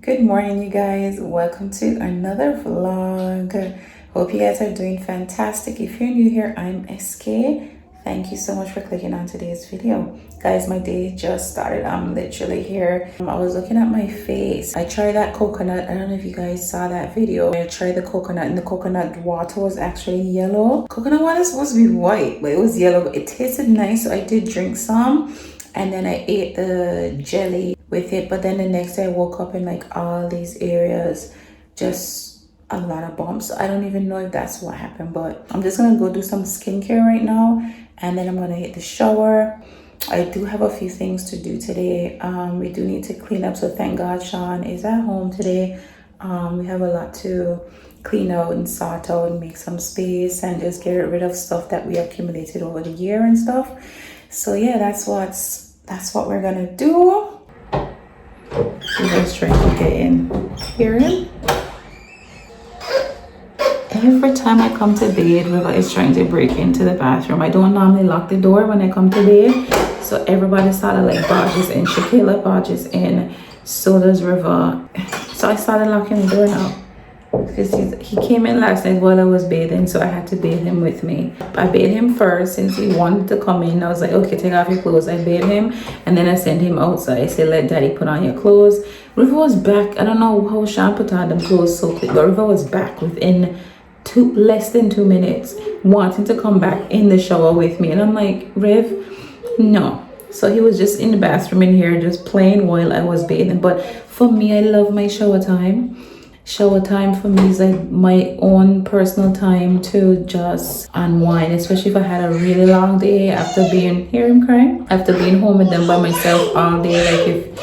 Good morning, you guys. Welcome to another vlog. Hope you guys are doing fantastic. If you're new here, I'm SK. Thank you so much for clicking on today's video. Guys, my day just started. I'm literally here. I was looking at my face. I tried that coconut. I don't know if you guys saw that video. I tried the coconut and the coconut water was actually yellow. Coconut water is supposed to be white, but it was yellow. But it tasted nice, so I did drink some. And then I ate the jelly with it, but then the next day I woke up in like all these areas, just a lot of bumps. I don't even know if that's what happened, but I'm just gonna go do some skincare right now, and then I'm gonna hit the shower. I do have a few things to do today. We do need to clean up, so thank God Sean is at home today. We have a lot to clean out and sort out and make some space and just get rid of stuff that we accumulated over the year and stuff. So yeah, that's what we're gonna do. River's trying to get in here. Every time I come to bed, River is trying to break into the bathroom. I don't normally lock the door when I come to bed, so everybody started like barges in. ShéKayla barges in, so does River. So I started locking the door now because he came in last night while I was bathing, so I had to bathe him with me. I bathed him first since he wanted to come in. I was like, okay, take off your clothes. I bathed him and then I sent him outside. I said, let daddy put on your clothes. River was back. I don't know how Sean put on them clothes so quick, but River was back within less than 2 minutes, wanting to come back in the shower with me. And I'm like, Riv, no. So he was just in the bathroom in here just playing while I was bathing. But for me, I love my shower time. Shower time for me is like my own personal time to just unwind, especially if I had a really long day after being, hear him crying, after being home with them by myself all day. Like if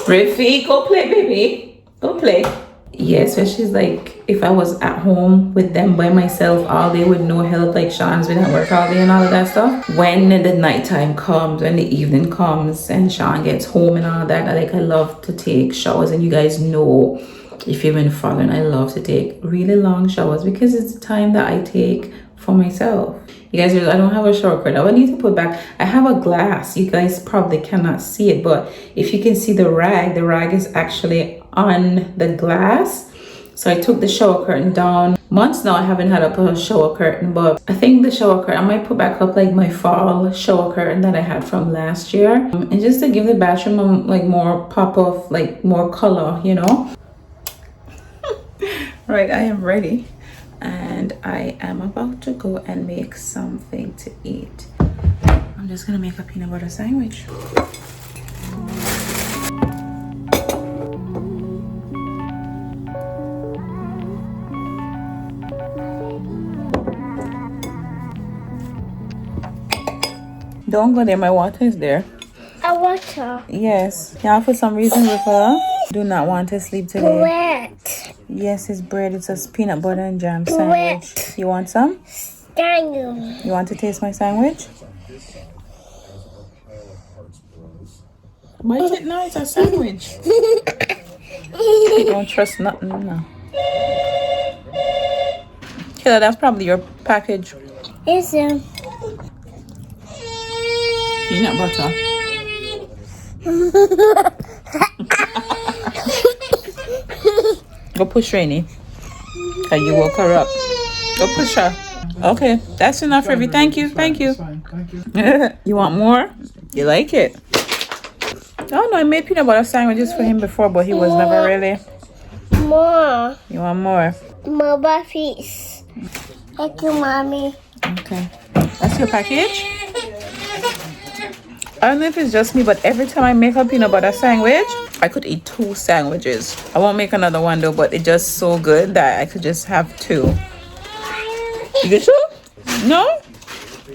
Riffy, go play, baby, go play. Yeah, especially like if I was at home with them by myself all day with no help, like Sean's been at work all day and all of that stuff. When the nighttime comes, when the evening comes and Sean gets home and all that, like I love to take showers, and you guys know, if you've been following, I love to take really long showers because it's the time that I take for myself. You guys, I don't have a shower curtain. I need to put back. I have a glass. You guys probably cannot see it, but if you can see the rag is actually on the glass. So I took the shower curtain down. Months now I haven't had up a shower curtain, but I think the shower curtain, I might put back up like my fall shower curtain that I had from last year. And just to give the bathroom like more pop of, like more color, you know. Right, I am ready and I am about to go and make something to eat. I'm just gonna make a peanut butter sandwich. Don't go there, my water is there. A water? Yes. Yeah, for some reason, River do not want to sleep today. Bread. Yes, it's bread. It's a peanut butter and jam sandwich. Bread. You want some? Sandwich. You want to taste my sandwich? Bite it now, it's a sandwich. You don't trust nothing, no. Kayla, that's probably your package. It's a Peanut butter. Go push Rainy. And you woke her up. Go push her. Okay, that's enough, Rivy. Thank you. Thank you. You want more? You like it? Oh no, I made peanut butter sandwiches for him before, but he was never really. more. You want more? More puppies. Thank you, Mommy. Okay. That's your package? I don't know if it's just me, but every time I make a peanut butter sandwich, I could eat 2 sandwiches. I won't make another one though, but it's just so good that I could just have 2. You get 2? No?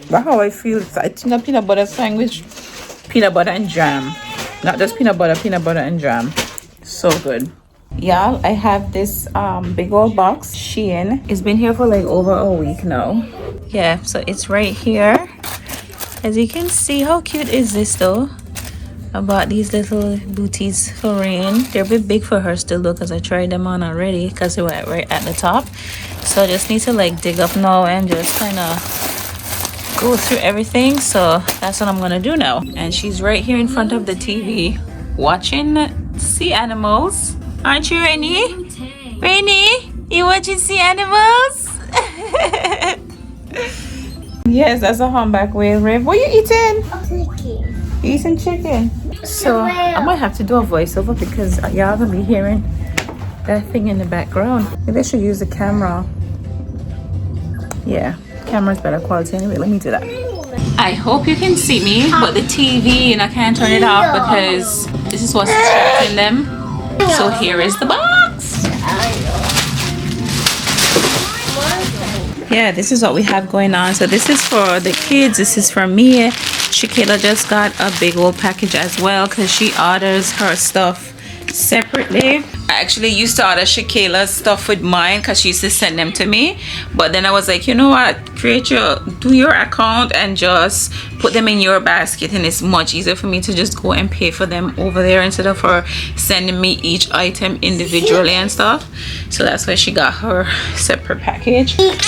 That's how I feel. I think a peanut butter sandwich, peanut butter and jam. Not just peanut butter and jam. So good. Y'all, I have this big old box, Shein. It's been here for like over a week now. Yeah, so it's right here. As you can see, how cute is this though? I bought these little booties for Rain. They're a bit big for her still though, because I tried them on already because they were right at the top. So I just need to like dig up now and just kind of go through everything. So that's what I'm gonna do now. And she's right here in front of the TV watching sea animals. Aren't you Rainy? Rainy, you want to see animals? Yes, that's a humpback whale, Riv. What are you eating? Chicken. You eating chicken? So I might have to do a voiceover because y'all gonna be hearing that thing in the background. Maybe I should use the camera. Yeah, camera's better quality anyway. Let me do that. I hope you can see me, but the TV, and I can't turn it off because this is what's distracting them. So here is the box. Yeah, this is what we have going on. So this is for the kids. This is for me. ShéKayla just got a big old package as well because she orders her stuff separately. I actually used to order ShéKayla's stuff with mine because she used to send them to me, but then I was like, you know what, do your account and just put them in your basket, and it's much easier for me to just go and pay for them over there instead of her sending me each item individually and stuff. So that's why she got her separate package. Look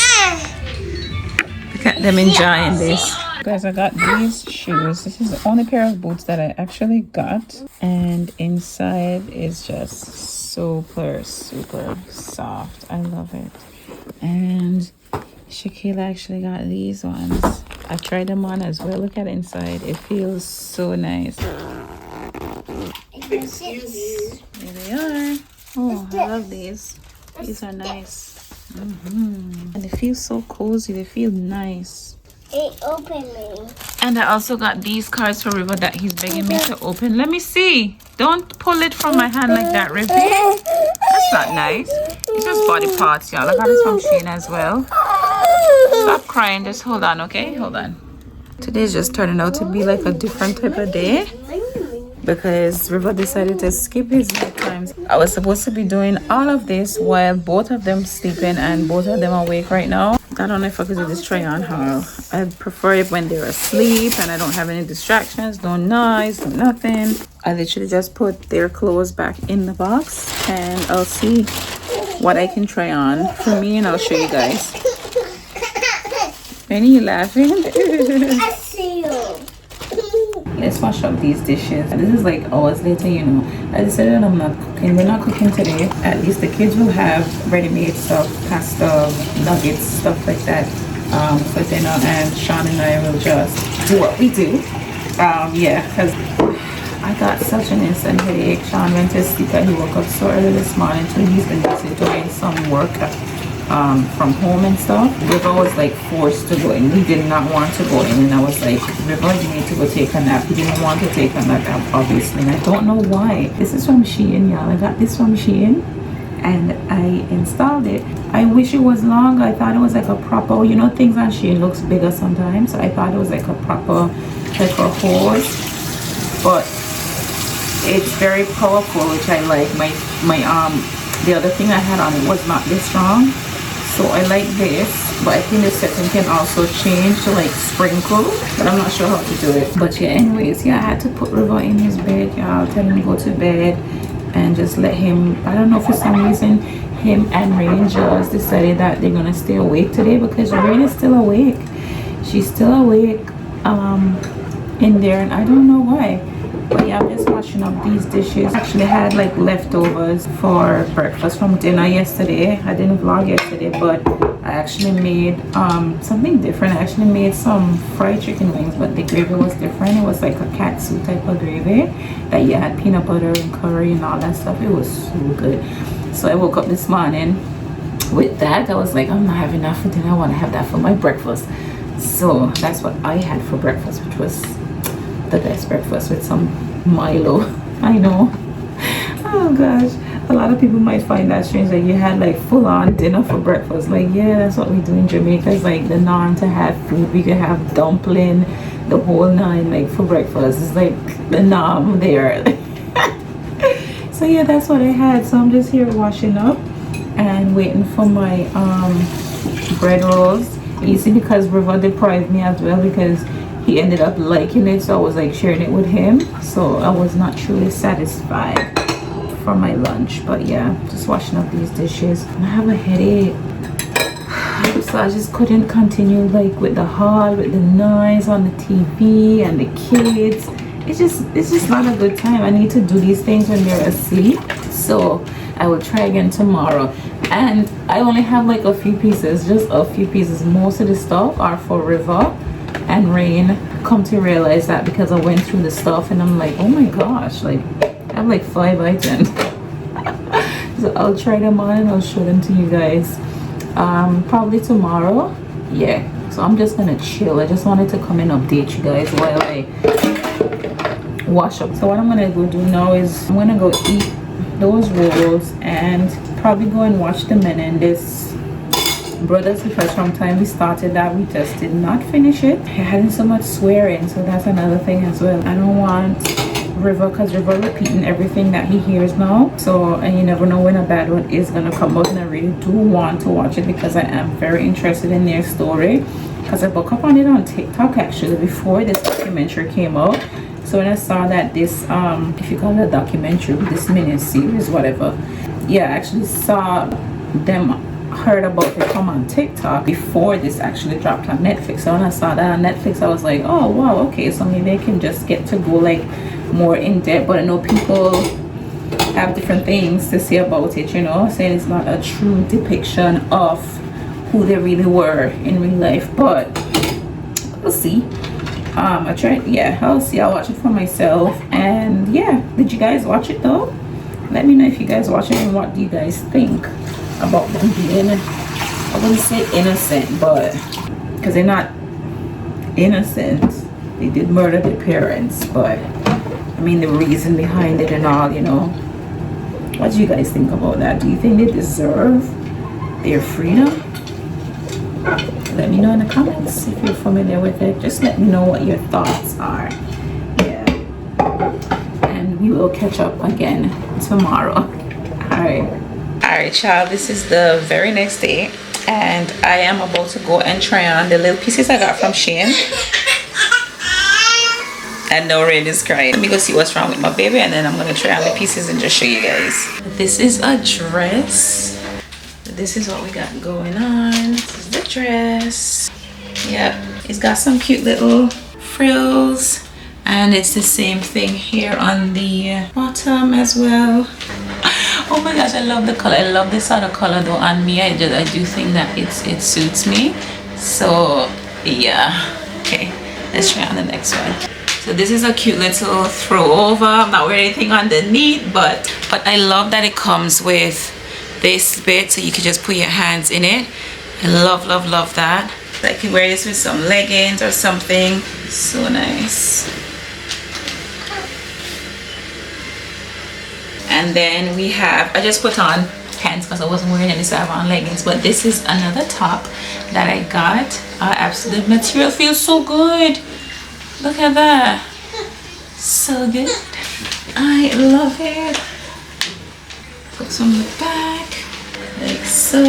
at them enjoying this. Guys, I got these shoes. This is the only pair of boots that I actually got, and inside is just super soft. I love it. And ShéKayla actually got these ones. I tried them on as well. Look at inside. It feels so nice. Here they are. Oh, I love these. These are nice. And they feel so cozy. They feel nice. It opened me. And I also got these cards for River that he's begging me to open. Let me see. Don't pull it from my hand like that, River. That's not nice. It's just body parts, y'all. I got this from Shein as well. Stop crying. Just hold on, okay? Hold on. Today's just turning out to be like a different type of day because River decided to skip his bedtimes. I was supposed to be doing all of this while both of them sleeping and both of them awake right now. I don't know if I could do this try on haul. I prefer it when they're asleep and I don't have any distractions, no noise, no nothing. I literally just put their clothes back in the box and I'll see what I can try on for me and I'll show you guys. Benny, you laughing? I see you. Let's wash up these dishes. This is like hours later, you know. I decided I'm not cooking. We're not cooking today. At least the kids will have ready-made stuff, pasta, nuggets, stuff like that for dinner, and Sean and I will just do what we do. Yeah, because I got such an instant headache. Sean went to sleep and he woke up so early this morning, so he's been busy doing some work from home and stuff. River was like forced to go in. He did not want to go in, and I was like, River, you need to go take a nap. He didn't want to take a nap, obviously, and I don't know why. This is from Shein, y'all. I got this from Shein and I installed it. I wish it was long. I thought it was like a proper, you know, things on Shein looks bigger sometimes, so I thought it was like a proper, like a hose, but it's very powerful, which I like. The other thing I had on it was not this strong. So I like this, but I think the setting can also change to like sprinkle, but I'm not sure how to do it. But yeah, anyways, yeah, I had to put River in his bed, y'all, tell him to go to bed and just let him, I don't know, for some reason, him and Rain just decided that they're gonna stay awake today because Rain is still awake. She's still awake in there, and I don't know why. But yeah, I'm just washing up these dishes. Actually had like leftovers for breakfast from dinner yesterday. I didn't vlog yesterday, but I actually made something different. I actually made some fried chicken wings, but the gravy was different. It was like a katsu type of gravy that you had peanut butter and curry and all that stuff. It was so good. So I woke up this morning with that. I was like, I'm not having that for dinner. I want to have that for my breakfast. So that's what I had for breakfast, which was the best breakfast, with some Milo. I know. Oh gosh, a lot of people might find that strange that you had like full-on dinner for breakfast. Like, yeah, that's what we do in Jamaica. It's like the norm to have food. We could have dumpling, the whole nine, like for breakfast. It's like the norm there. So yeah, that's what I had. So I'm just here washing up and waiting for my bread rolls. Easy because River deprived me as well because he ended up liking it, so I was like sharing it with him. So I was not truly satisfied for my lunch. But yeah, just washing up these dishes. I have a headache, so I just couldn't continue like with the haul, with the noise on the TV and the kids. It's just not a good time. I need to do these things when they're asleep. So I will try again tomorrow. And I only have like a few pieces, just a few pieces. Most of the stuff are for River and Rain. Come to realize that because I went through the stuff and I'm like, oh my gosh, like I have like 5 items. So I'll try them on and I'll show them to you guys probably tomorrow. Yeah, so I'm just gonna chill. I just wanted to come and update you guys while I wash up. So what I'm gonna go do now is I'm gonna go eat those rolls and probably go and watch the Menendez Brothers, because from time we started that we just did not finish it. I hadn't so much swearing, so that's another thing as well. I don't want River, because River repeating everything that he hears now, so, and you never know when a bad one is gonna come out, and I really do want to watch it because I am very interested in their story, because I woke up on it on TikTok actually before this documentary came out. So when I saw that this if you call it a documentary, this mini series, whatever, yeah, I actually saw them, heard about it come on TikTok before this actually dropped on Netflix. So when I saw that on Netflix, I was like, oh wow, okay, so maybe I can just get to go like more in depth. But I know people have different things to say about it, you know, saying it's not a true depiction of who they really were in real life, but we'll see. I tried, yeah, I'll see. I'll watch it for myself. And yeah, did you guys watch it though? Let me know if you guys watch it and what do you guys think about them being, I wouldn't say innocent, but because they're not innocent, they did murder their parents, but I mean the reason behind it and all, you know. What do you guys think about that? Do you think they deserve their freedom? Let me know in the comments if you're familiar with it. Just let me know what your thoughts are. Yeah, and we will catch up again tomorrow. All right, child, this is the very next day and I am about to go and try on the little pieces I got from Shein. And no, Rain is crying. Let me go see what's wrong with my baby and then I'm gonna try on the pieces and just show you guys. This is a dress. This is what we got going on. This is the dress. Yep, it's got some cute little frills and it's the same thing here on the bottom as well. Oh my gosh, I love the color. I love this sort of color though on me. I do think that it suits me. So yeah, okay, let's try on the next one. So this is a cute little throw over. I'm not wearing anything underneath, but I love that it comes with this bit so you can just put your hands in it. I love that. I can wear this with some leggings or something. So nice. And then we have, I just put on pants because I wasn't wearing any, so I have on leggings. But this is another top that I got. Absolute material feels so good. Look at that. So good. I love it. Put some in the back like so.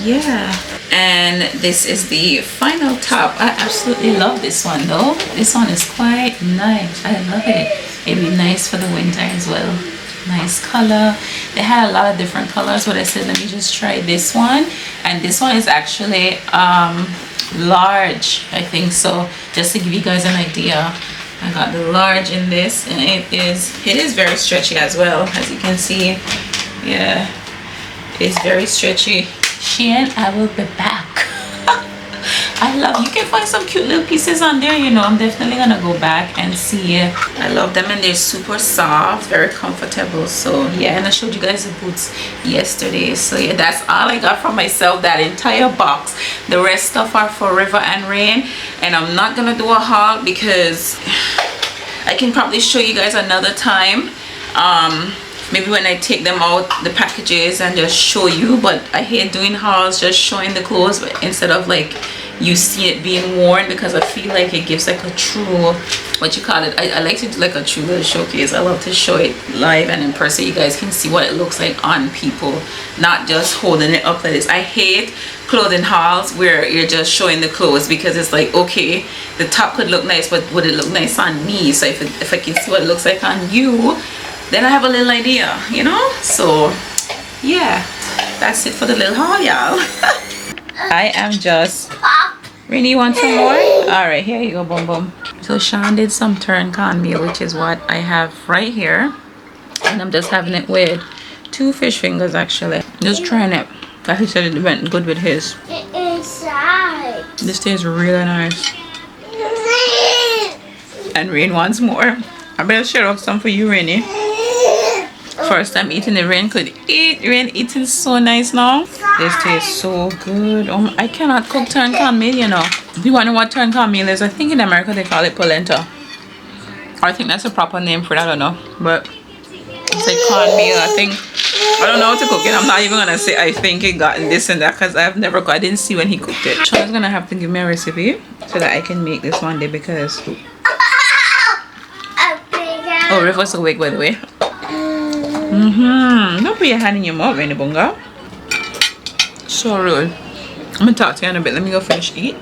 Yeah, and this is the final top. I absolutely love this one though. This one is quite nice. I love it. It'd be nice for the winter as well. Nice color. They had a lot of different colors, but I said let me just try this one. And this one is actually large, I think so, just to give you guys an idea. I got the large in this and it is very stretchy as well, as you can see. Yeah, it's very stretchy. Shein, I will be back. I love, you can find some cute little pieces on there, you know. I'm definitely gonna go back and see. I love them and they're super soft, very comfortable. So yeah, and I showed you guys the boots yesterday. So yeah, that's all I got from myself, that entire box. The rest stuff are for River and Rain, and I'm not gonna do a haul because I can probably show you guys another time. Maybe when I take them out the packages and just show you, but I hate doing hauls, just showing the clothes, but instead of like you see it being worn, because I feel like it gives like a true, what you call it, I like to do like a true little showcase. I love to show it live and in person. You guys can see what it looks like on people, not just holding it up like this. I hate clothing hauls where you're just showing the clothes, because it's like, okay, the top could look nice, but would it look nice on me? So if I can see what it looks like on you, then I have a little idea, you know. So yeah, that's it for the little haul, y'all. I am just really, want some more? All right, here you go, boom boom. So Sean did some turn cornmeal, which is what I have right here, and I'm just having it with 2 fish fingers actually. Just trying it. Like he said, it went good with his. Inside. This tastes really nice. And Rain wants more. I better share up some for you, Rainy. First time eating it. Rain could eat. Rain eating so nice now. This tastes so good. I cannot cook turn cornmeal, you know. If you want to know what turn cornmeal is, I think in America they call it polenta. Or I think that's a proper name for it, I don't know. But it's like cornmeal, I think. I don't know how to cook it. I'm not even gonna say I think it got this and that because I've never cooked. I didn't see when he cooked it. Sean's gonna have to give me a recipe so that I can make this one day because oh, Riff was awake by the way. Don't put your hand in your mouth, Rainy Bunga. So rude. I'm gonna talk to you in a bit. Let me go finish eat.